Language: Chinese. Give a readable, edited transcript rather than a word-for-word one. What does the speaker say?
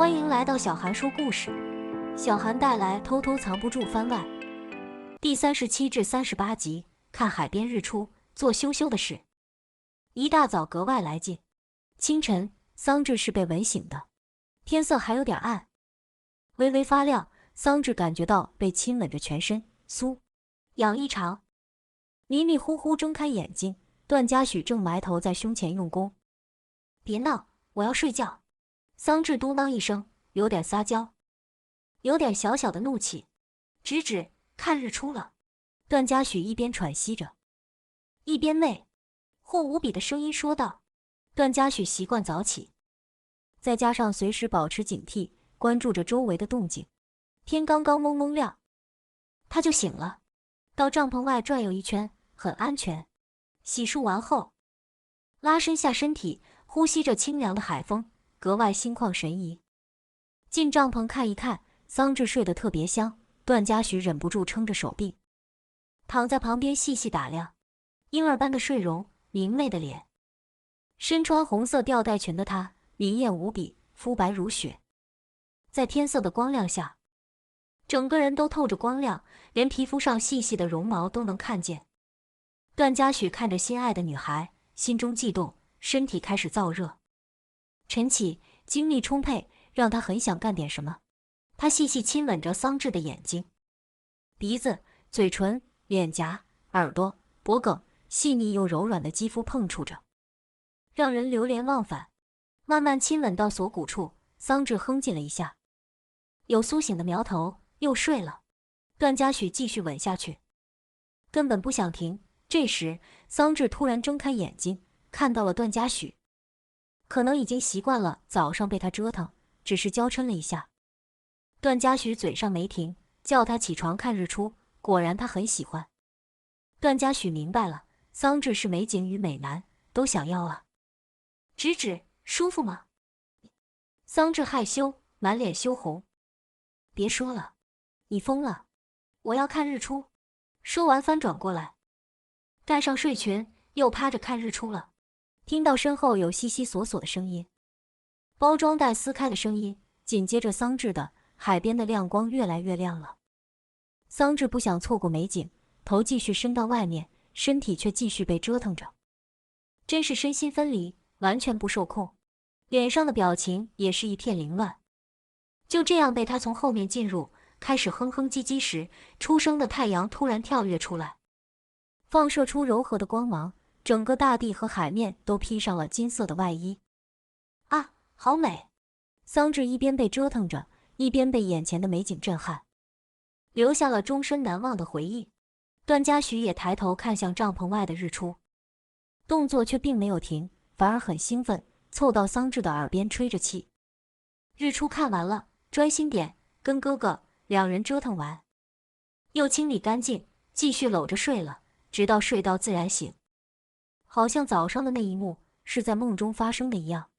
欢迎来到小韩说故事，小韩带来偷偷藏不住番外第37至38集。看海边日出，做羞羞的事。一大早格外来劲。清晨，桑稚是被吻醒的，天色还有点暗，微微发亮。桑稚感觉到被亲吻着全身，酥痒异常，迷迷糊糊睁开眼睛，段嘉许正埋头在胸前用功。别闹，我要睡觉。桑稚嘟囔一声，有点撒娇，有点小小的怒气。直指看日出了。段嘉许一边喘息着，一边媚或无比的声音说道。段嘉许习惯早起，再加上随时保持警惕，关注着周围的动静，天刚刚蒙蒙亮，他就醒了，到帐篷外转悠一圈，很安全。洗漱完后，拉伸下身体，呼吸着清凉的海风，格外心旷神怡。进帐篷看一看，桑稚睡得特别香。段嘉许忍不住撑着手臂，躺在旁边细细打量婴儿般的睡容，明媚的脸。身穿红色吊带裙的她明艳无比，肤白如雪，在天色的光亮下，整个人都透着光亮，连皮肤上细细的绒毛都能看见。段嘉许看着心爱的女孩，心中悸动，身体开始燥热。晨起，精力充沛，让他很想干点什么。他细细亲吻着桑稚的眼睛、鼻子、嘴唇、脸颊、耳朵、脖颈，细腻又柔软的肌肤碰触着，让人流连忘返。慢慢亲吻到锁骨处，桑稚哼唧了一下，有苏醒的苗头，又睡了。段嘉许继续吻下去，根本不想停。这时，桑稚突然睁开眼睛，看到了段嘉许，可能已经习惯了早上被他折腾，只是娇嗔了一下。段嘉许嘴上没停，叫他起床看日出，果然他很喜欢。段嘉许明白了，桑稚是美景与美男都想要啊。直指舒服吗？桑稚害羞，满脸羞红。别说了，你疯了，我要看日出。说完翻转过来，盖上睡裙，又趴着看日出了。听到身后有悉悉索索的声音，包装袋撕开的声音，紧接着桑稚的海边的亮光越来越亮了。桑稚不想错过美景，头继续伸到外面，身体却继续被折腾着，真是身心分离，完全不受控，脸上的表情也是一片凌乱。就这样被他从后面进入，开始哼哼唧唧时，初升的太阳突然跳跃出来，放射出柔和的光芒，整个大地和海面都披上了金色的外衣。啊，好美！桑稚一边被折腾着，一边被眼前的美景震撼，留下了终身难忘的回忆。段嘉许也抬头看向帐篷外的日出，动作却并没有停，反而很兴奋，凑到桑稚的耳边吹着气。日出看完了，专心点，跟哥哥。两人折腾完，又清理干净，继续搂着睡了，直到睡到自然醒，好像早上的那一幕是在梦中发生的一样。